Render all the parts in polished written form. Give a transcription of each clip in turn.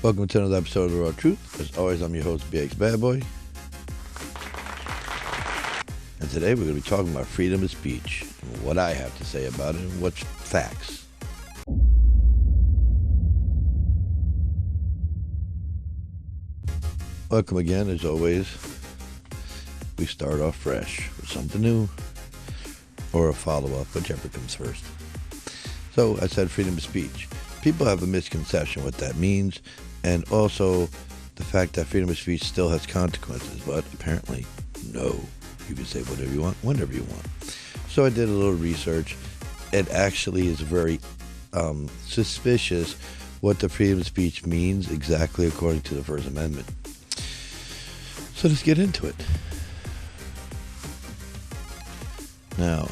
Welcome to another episode of The Raw Truth. As always, I'm your host, BX Bad Boy. And today we're going to be talking about freedom of speech, and what I have to say about it, and what's facts. Welcome again, as always. We start off fresh with something new, or a follow-up, whichever comes first. So, I said freedom of speech. People have a misconception what that means, and also the fact that freedom of speech still has consequences, but apparently, no. You can say whatever you want, whenever you want. So I did a little research. It actually is very suspicious what the freedom of speech means exactly according to the First Amendment. So let's get into it. Now,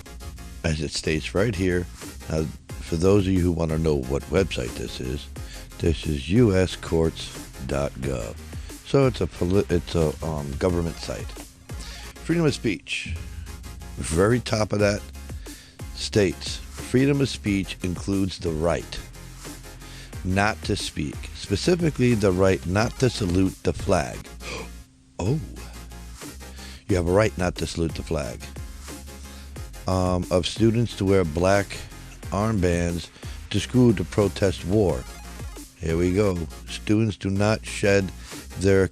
as it states right here, now, for those of you who want to know what website this is uscourts.gov. So it's a government site. Freedom of speech. Very top of that states, freedom of speech includes the right not to speak. Specifically, the right not to salute the flag. Oh. You have a right not to salute the flag. Of students to wear black armbands to school to protest war. Here we go. Students do not shed their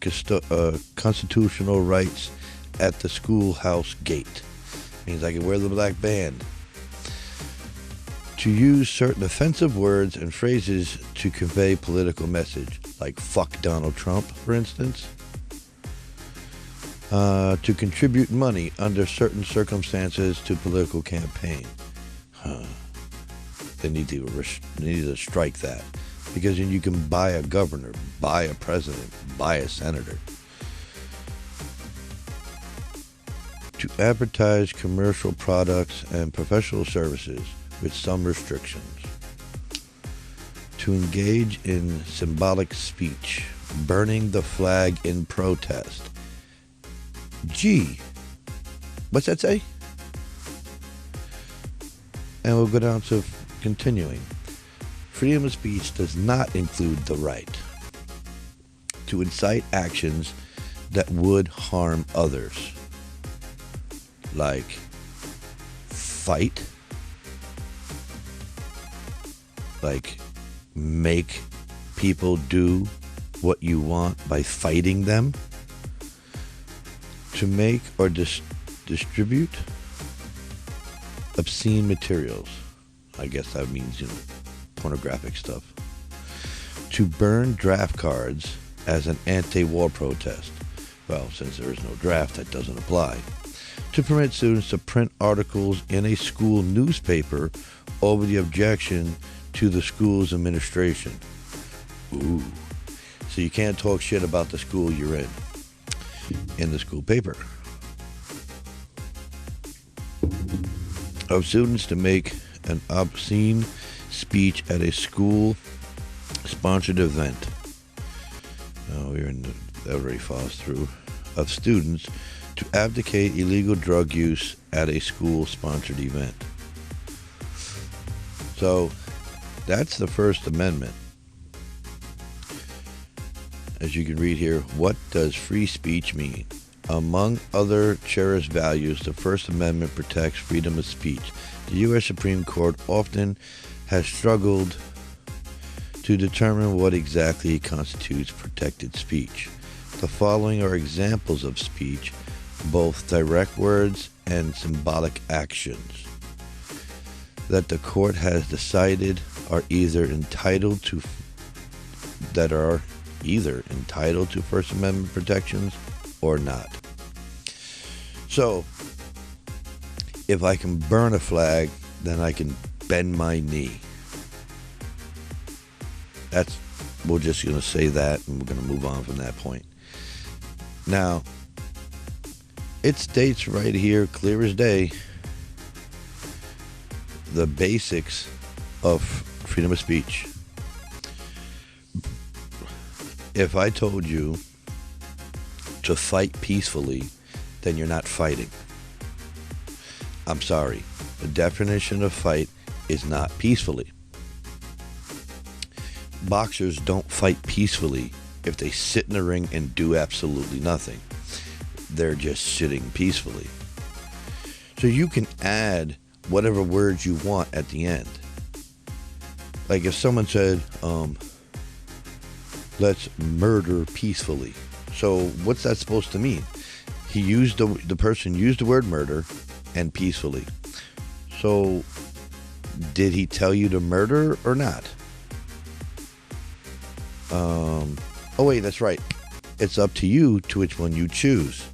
constitutional rights at the schoolhouse gate. Means I can wear the black band. To use certain offensive words and phrases to convey political message, like fuck Donald Trump, for instance. To contribute money under certain circumstances to political campaign. They need to strike that. Because then you can buy a governor, buy a president, buy a senator. To advertise commercial products and professional services with some restrictions. To engage in symbolic speech, burning the flag in protest. Gee, what's that say? And we'll go down to continuing. Freedom of speech does not include the right to incite actions that would harm others. Like fight, like make people do what you want by fighting them, to make or distribute obscene materials. I guess that means, pornographic stuff. To burn draft cards as an anti-war protest. Well, since there is no draft, that doesn't apply. To permit students to print articles in a school newspaper over the objection to the school's administration. Ooh. So you can't talk shit about the school you're in the school paper. Of students to make an obscene speech at a school-sponsored event. Oh, that already falls through. Of students to advocate illegal drug use at a school-sponsored event. So, that's the First Amendment. As you can read here, what does free speech mean? Among other cherished values, the First Amendment protects freedom of speech. The U.S. Supreme Court often has struggled to determine what exactly constitutes protected speech. The following are examples of speech, both direct words and symbolic actions, that the court has decided are either entitled to First Amendment protections or not. So, if I can burn a flag, then I can bend my knee. We're just going to say that, and we're going to move on from that point. Now, it states right here, clear as day, the basics of freedom of speech. If I told you to fight peacefully, then you're not fighting. I'm sorry. The definition of fight is not peacefully. boxers don't fight peacefully if they sit in the ring and do absolutely nothing. They're just sitting peacefully. So you can add whatever words you want at the end. Like if someone said, let's murder peacefully. So what's that supposed to mean? The person used the word murder and peacefully. So did he tell you to murder or not? Oh wait, that's right. It's up to you to which one you choose.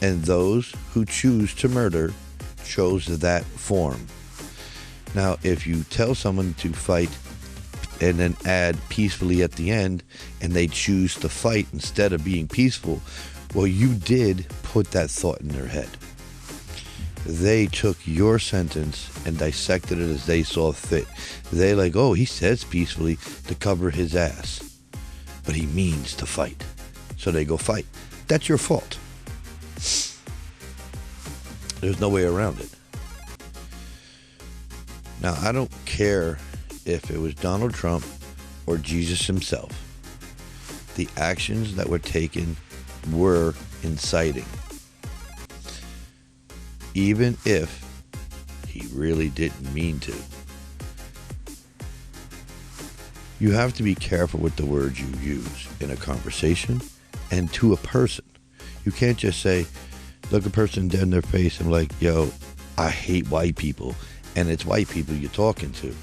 And those who choose to murder chose that form. Now, if you tell someone to fight and then add peacefully at the end, and they choose to fight instead of being peaceful, well, you did put that thought in their head. They took your sentence and dissected it as they saw fit. They like, oh, he says peacefully to cover his ass, but he means to fight. So they go fight. That's your fault. There's no way around it. Now, I don't care if it was Donald Trump or Jesus himself. The actions that were taken were inciting. Even if he really didn't mean to. You have to be careful with the words you use in a conversation and to a person. You can't just say, look a person dead in their face and like, yo, I hate white people, and it's white people you're talking to,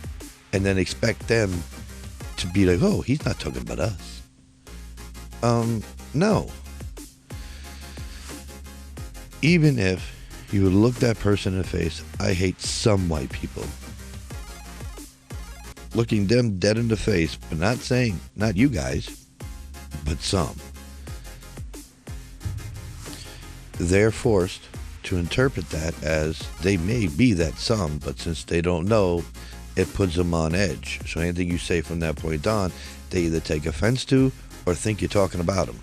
and then expect them to be like, oh, he's not talking about us. No. Even if you would look that person in the face, I hate some white people. Looking them dead in the face, but not saying, not you guys, but some. They're forced to interpret that as they may be that some, but since they don't know, it puts them on edge. So anything you say from that point on, they either take offense to or think you're talking about them.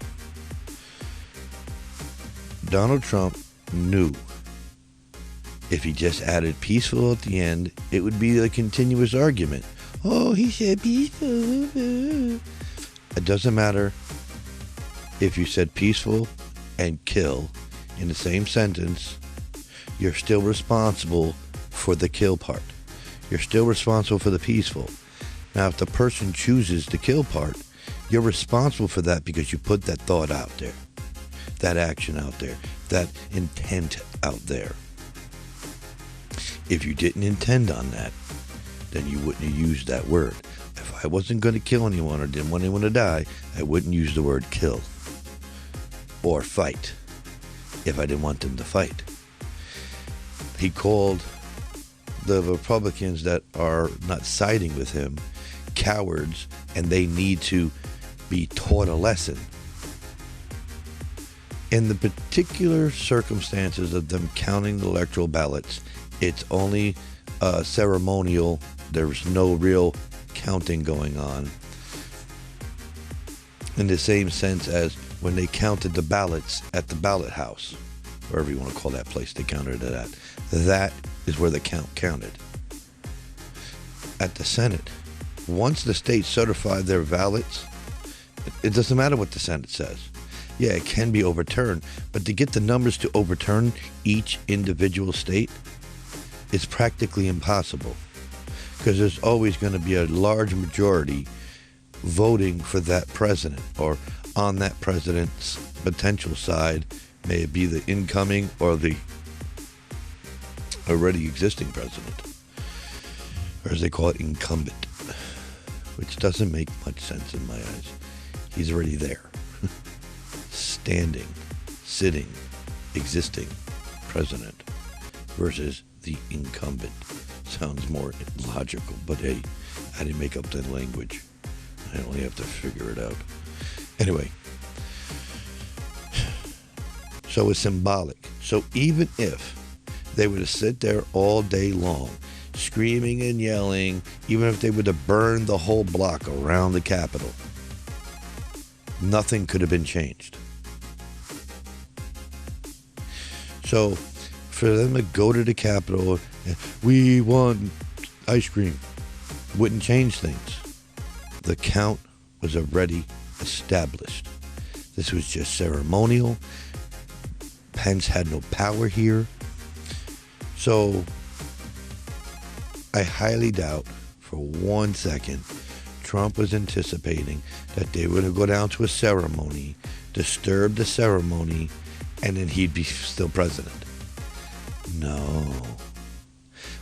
Donald Trump knew if he just added peaceful at the end, it would be a continuous argument. Oh, he said peaceful. It doesn't matter if you said peaceful and kill in the same sentence. You're still responsible for the kill part. You're still responsible for the peaceful. Now, if the person chooses the kill part, you're responsible for that because you put that thought out there, that action out there, that intent out there. If you didn't intend on that, then you wouldn't have used that word. If I wasn't going to kill anyone or didn't want anyone to die, I wouldn't use the word kill or fight if I didn't want them to fight. He called the Republicans that are not siding with him cowards, and they need to be taught a lesson. In the particular circumstances of them counting the electoral ballots, it's only ceremonial. There's no real counting going on. In the same sense as when they counted the ballots at the ballot house, wherever you want to call that place they counted it at. That is where the count counted. At the Senate, once the states certify their ballots, it doesn't matter what the Senate says. Yeah, it can be overturned, but to get the numbers to overturn each individual state, it's practically impossible, because there's always going to be a large majority voting for that president, or on that president's potential side, may it be the incoming or the already existing president, or as they call it, incumbent, which doesn't make much sense in my eyes. He's already there, standing, sitting, existing president versus the incumbent. Sounds more logical, but hey, I didn't make up that language. I only have to figure it out. Anyway, so it's symbolic. So even if they were to sit there all day long, screaming and yelling, even if they were to burn the whole block around the Capitol, nothing could have been changed. So for them to go to the Capitol, we want ice cream, wouldn't change things. The count was already established. This was just ceremonial. Pence had no power here. So I highly doubt for 1 second Trump was anticipating that they were going to go down to a ceremony, disturb the ceremony, and then he'd be still president. No.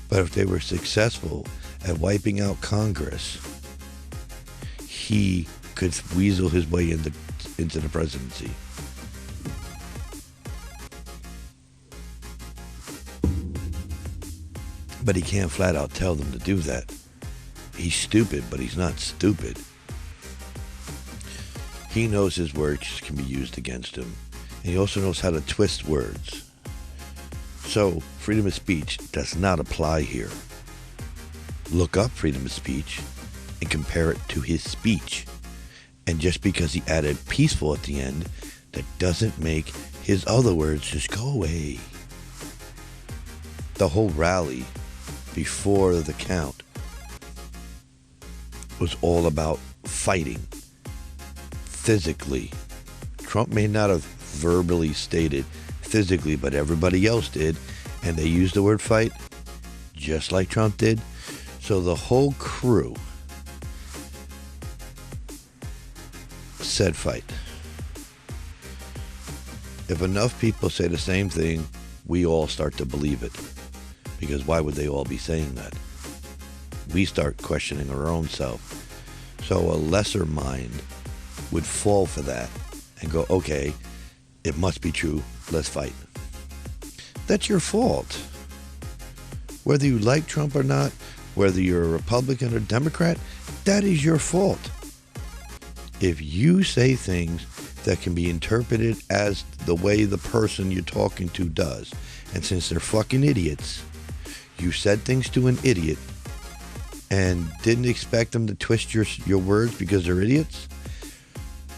But if they were successful at wiping out Congress, he could weasel his way into the presidency. But he can't flat out tell them to do that. He's stupid, but he's not stupid. He knows his words can be used against him. And he also knows how to twist words. So, freedom of speech does not apply here. Look up freedom of speech and compare it to his speech. And just because he added peaceful at the end, that doesn't make his other words just go away. The whole rally before the count was all about fighting physically. Trump may not have verbally stated physically, but everybody else did, and they used the word fight just like Trump did. So the whole crew said fight. If enough people say the same thing, we all start to believe it. Because why would they all be saying that? We start questioning our own self. So a lesser mind would fall for that and go, okay, it must be true, let's fight. That's your fault. Whether you like Trump or not, whether you're a Republican or Democrat, that is your fault. If you say things that can be interpreted as the way the person you're talking to does, and since they're fucking idiots, you said things to an idiot and didn't expect them to twist your words because they're idiots,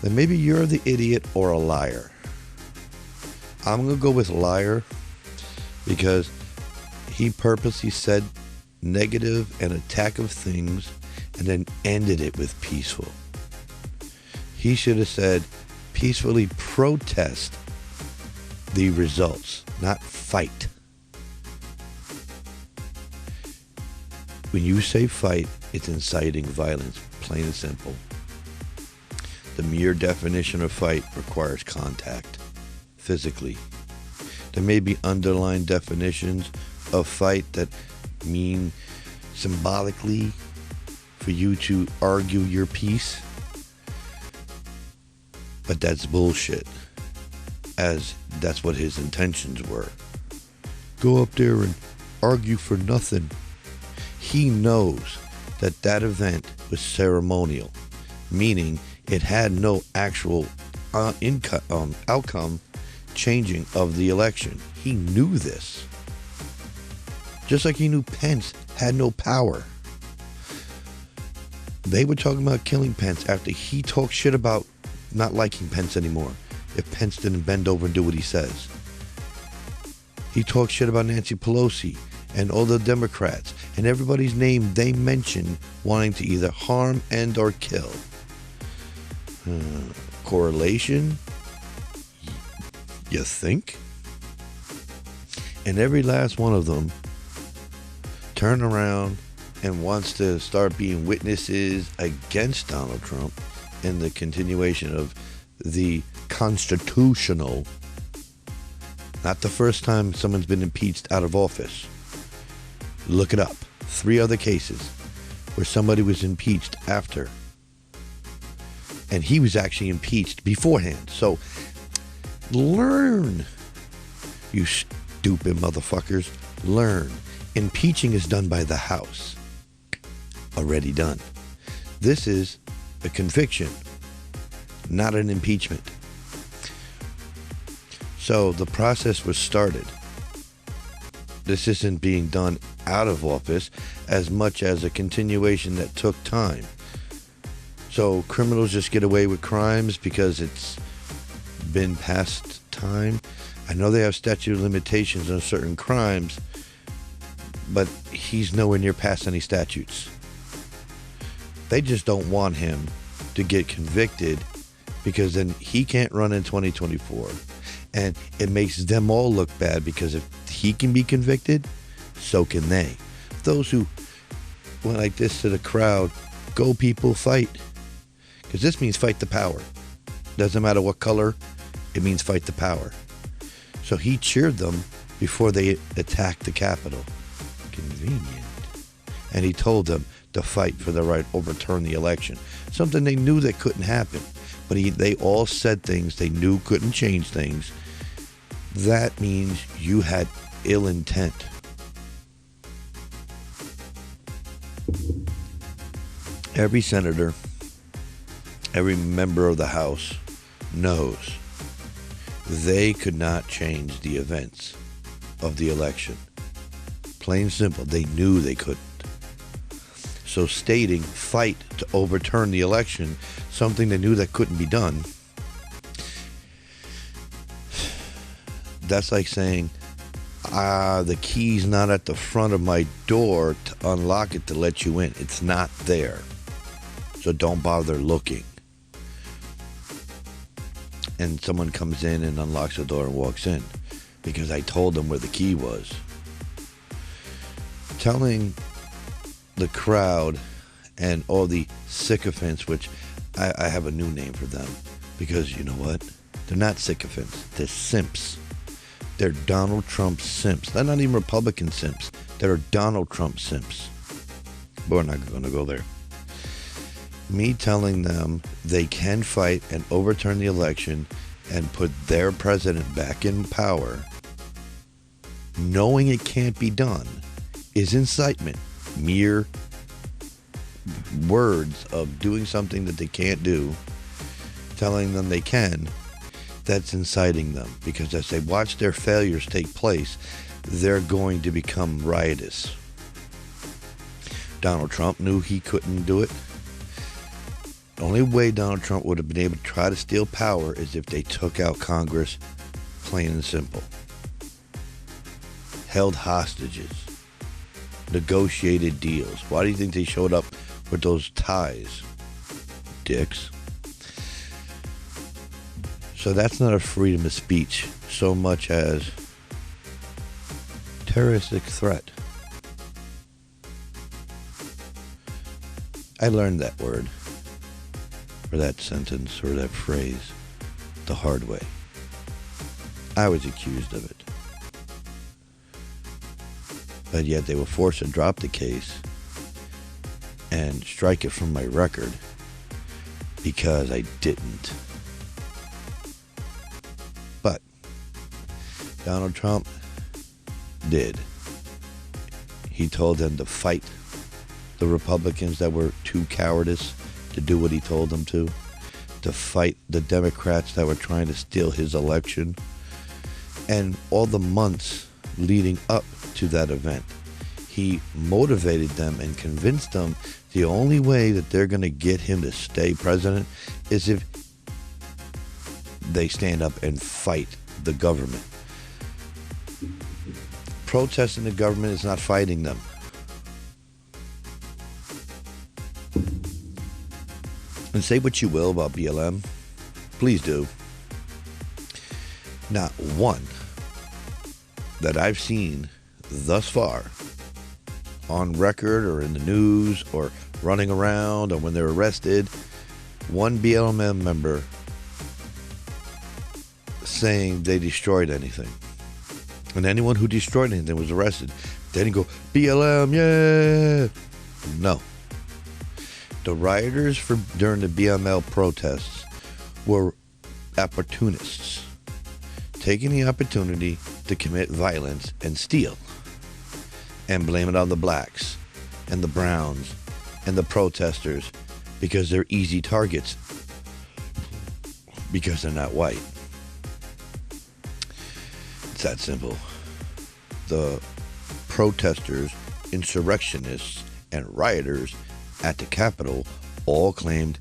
then maybe you're the idiot or a liar. I'm going to go with liar because he purposely said negative and attack of things and then ended it with peaceful. He should have said peacefully protest the results, not fight. When you say fight, it's inciting violence, plain and simple. The mere definition of fight requires contact, physically. There may be underlying definitions of fight that mean symbolically for you to argue your piece, but that's bullshit, as that's what his intentions were. Go up there and argue for nothing. He knows that that event was ceremonial, meaning it had no actual outcome changing of the election. He knew this. Just like he knew Pence had no power. They were talking about killing Pence after he talked shit about not liking Pence anymore if Pence didn't bend over and do what he says. He talked shit about Nancy Pelosi and all the Democrats and everybody's name they mentioned wanting to either harm and or kill. Correlation? You think? And every last one of them turn around and wants to start being witnesses against Donald Trump in the continuation of the constitutional, not the first time someone's been impeached out of office. Look it up. 3 other cases where somebody was impeached after. And he was actually impeached beforehand. So learn, you stupid motherfuckers. Learn. Impeaching is done by the House. Already done. This is a conviction, not an impeachment. So the process was started. This isn't being done out of office as much as a continuation that took time. So criminals just get away with crimes because it's been past time. I know they have statute of limitations on certain crimes, but he's nowhere near past any statutes. They just don't want him to get convicted, because then he can't run in 2024. And it makes them all look bad, because if he can be convicted, so can they. Those who went like this to the crowd, go people, fight. Because this means fight the power. Doesn't matter what color, it means fight the power. So he cheered them before they attacked the Capitol. Convenient. And he told them to fight for the right to overturn the election. Something they knew that couldn't happen. But they all said things they knew couldn't change things. That means you had ill intent. Every senator, every member of the House knows they could not change the events of the election. Plain and simple, they knew they couldn't. So stating fight to overturn the election, something they knew that couldn't be done, that's like saying, the key's not at the front of my door to unlock it to let you in. It's not there. So don't bother looking. And someone comes in and unlocks the door and walks in because I told them where the key was. Telling the crowd and all the sycophants, which I have a new name for them, because you know what? They're not sycophants. They're simps. They're Donald Trump simps. They're not even Republican simps. They're Donald Trump simps. But we're not going to go there. Me telling them they can fight and overturn the election and put their president back in power, knowing it can't be done, is incitement. Mere words of doing something that they can't do, telling them they can, that's inciting them. Because as they watch their failures take place, they're going to become riotous. Donald Trump knew he couldn't do it. The only way Donald Trump would have been able to try to steal power is if they took out Congress, plain and simple. Held hostages. Negotiated deals. Why do you think they showed up with those ties? Dicks. So that's not a freedom of speech so much as terroristic threat. I learned that word, or that sentence, or that phrase, the hard way. I was accused of it. But yet they were forced to drop the case and strike it from my record because I didn't. But Donald Trump did. He told them to fight the Republicans that were too cowardice to do what he told them to fight the Democrats that were trying to steal his election, and all the months leading up to that event. He motivated them and convinced them the only way that they're going to get him to stay president is if they stand up and fight the government. Protesting the government is not fighting them. And say what you will about BLM, please do. Not one that I've seen thus far on record or in the news or running around or when they're arrested, one BLM member saying they destroyed anything. And anyone who destroyed anything was arrested. They didn't go, BLM, yeah. No. The rioters during the BLM protests were opportunists, taking the opportunity to commit violence and steal, and blame it on the blacks and the browns and the protesters because they're easy targets, because they're not white. It's that simple. The protesters, insurrectionists, and rioters at the Capitol all claimed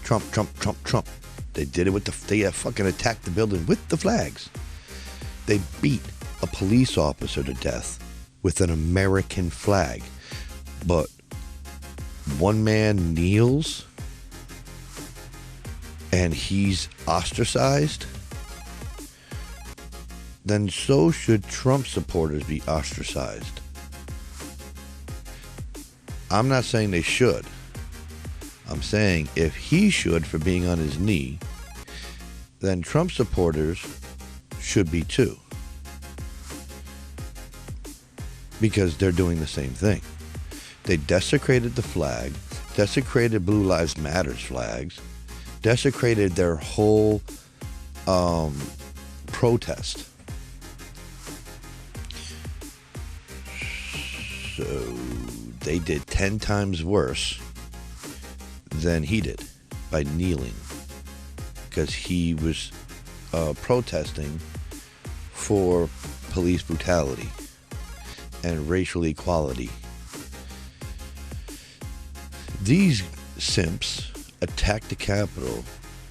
Trump, Trump, Trump, Trump. They did it with they fucking attacked the building with the flags. They beat a police officer to death with an American flag. But one man kneels and he's ostracized, then so should Trump supporters be ostracized. I'm not saying they should. I'm saying if he should for being on his knee, then Trump supporters should be too. Because they're doing the same thing. They desecrated the flag, desecrated Blue Lives Matters flags, desecrated their whole protest. So they did 10 times worse than he did by kneeling, because he was protesting for police brutality and racial equality. These simps attacked the Capitol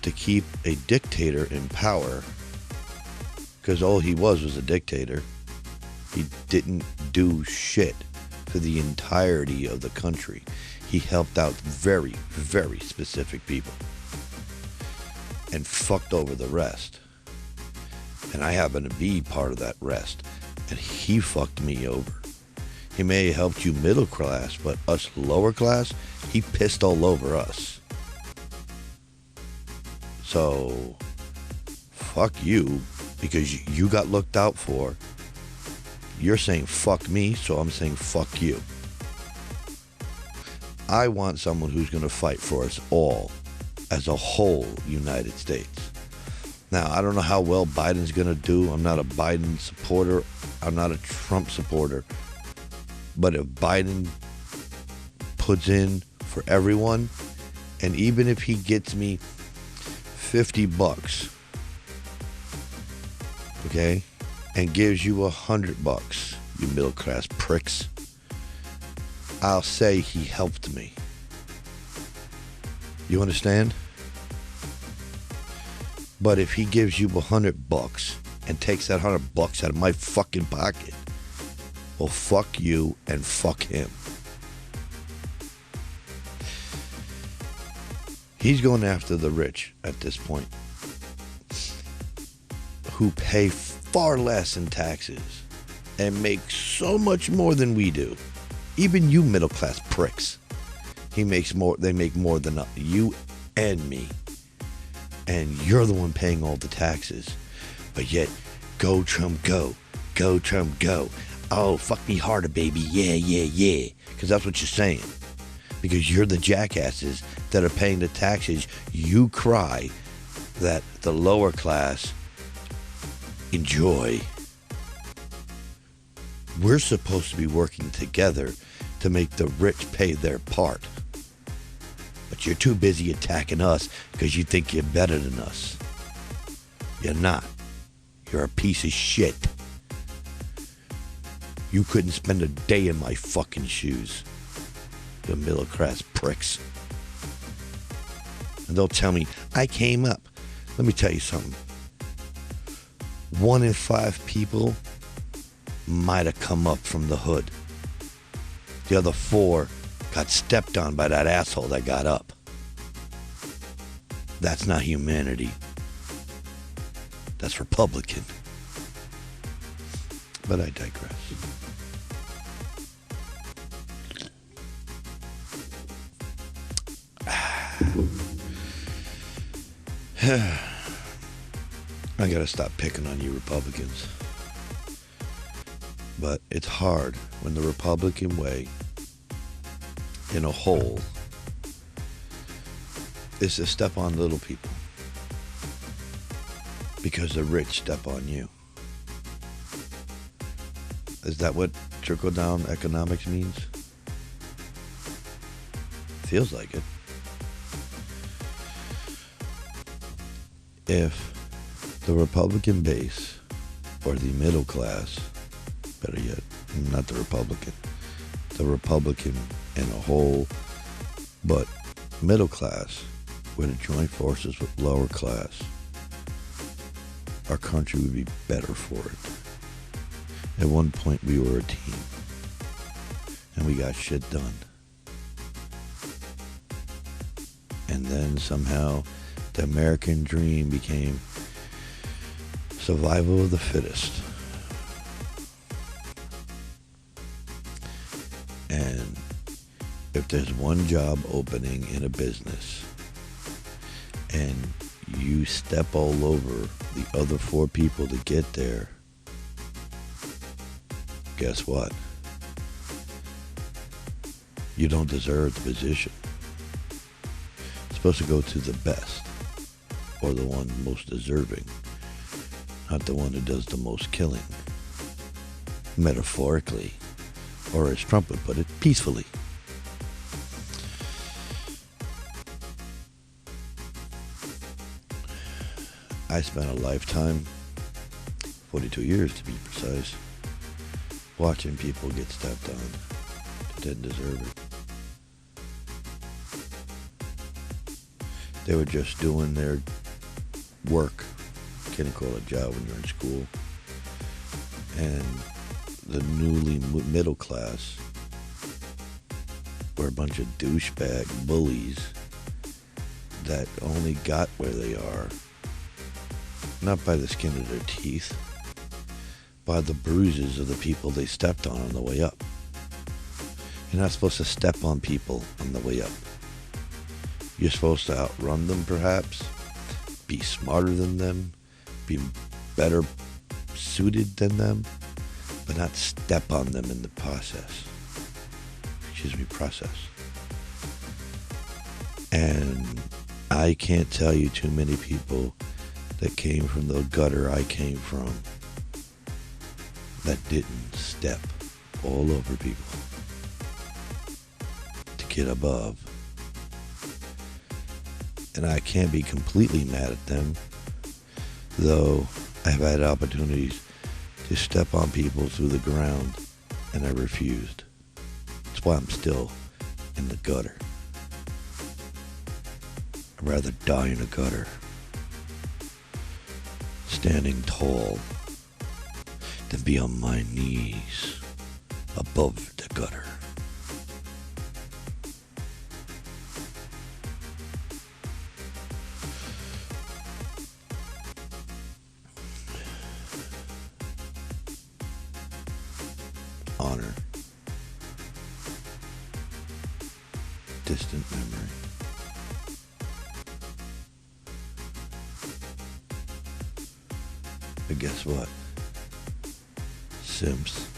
to keep a dictator in power, because all he was a dictator. He didn't do shit for the entirety of the country. He helped out very, very specific people and fucked over the rest. And I happen to be part of that rest, and he fucked me over. He may have helped you middle class, but us lower class, he pissed all over us. So, fuck you, because you got looked out for. You're saying fuck me, so I'm saying fuck you. I want someone who's going to fight for us all as a whole United States. Now, I don't know how well Biden's going to do. I'm not a Biden supporter. I'm not a Trump supporter. But if Biden puts in for everyone, and even if he gets me $50, okay, and gives you $100, you middle class pricks, I'll say he helped me. You understand? But if he gives you $100 and takes that $100 out of my fucking pocket, well, fuck you and fuck him. He's going after the rich at this point, who pay far less in taxes and make so much more than we do. Even you middle class pricks. They make more than you and me. And you're the one paying all the taxes. But yet, go Trump, go. Go Trump, go. Oh, fuck me harder, baby. Yeah, yeah, yeah. Because that's what you're saying. Because you're the jackasses that are paying the taxes. You cry that the lower class enjoy. We're supposed to be working together to make the rich pay their part. But you're too busy attacking us because you think you're better than us. You're not. You're a piece of shit. You couldn't spend a day in my fucking shoes. You middle class pricks. And they'll tell me, I came up. Let me tell you something. 1 in 5 people might have come up from the hood. The other 4 got stepped on by that asshole that got up. That's not humanity. That's Republican. But I digress. I gotta stop picking on you Republicans. But it's hard when the Republican way in a whole is to step on little people because the rich step on you. Is that what trickle-down economics means? Feels like it. If the Republican base, or the middle class, better yet, not the Republican in a whole, but middle class, were to join forces with lower class, our country would be better for it. At one point we were a team, and we got shit done. then somehow the American dream became survival of the fittest. And if there's one job opening in a business and you step all over the other 4 people to get there, guess what? You don't deserve the position. It's supposed to go to the best, or the one most deserving, not the one who does the most killing. Metaphorically, or as Trump would put it, peacefully. I spent a lifetime, 42 years to be precise, watching people get stepped on that didn't deserve it. They were just doing their work. Can't call it a job when you're in school. And the newly middle class were a bunch of douchebag bullies that only got where they are not by the skin of their teeth, by the bruises of the people they stepped on the way up. You're not supposed to step on people on the way up. You're supposed to outrun them, perhaps, be smarter than them, be better suited than them, but not step on them in the process. Process. And I can't tell you too many people that came from the gutter I came from that didn't step all over people to get above. And I can't be completely mad at them, though I've had opportunities to step on people through the ground, and I refused. That's why I'm still in the gutter. I'd rather die in a gutter, standing tall, than be on my knees above the gutter. Honor. Distant memory. But guess what? Simps.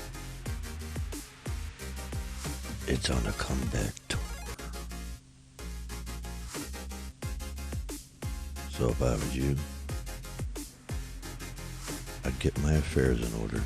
It's on a comeback tour. So if I was you, I'd get my affairs in order.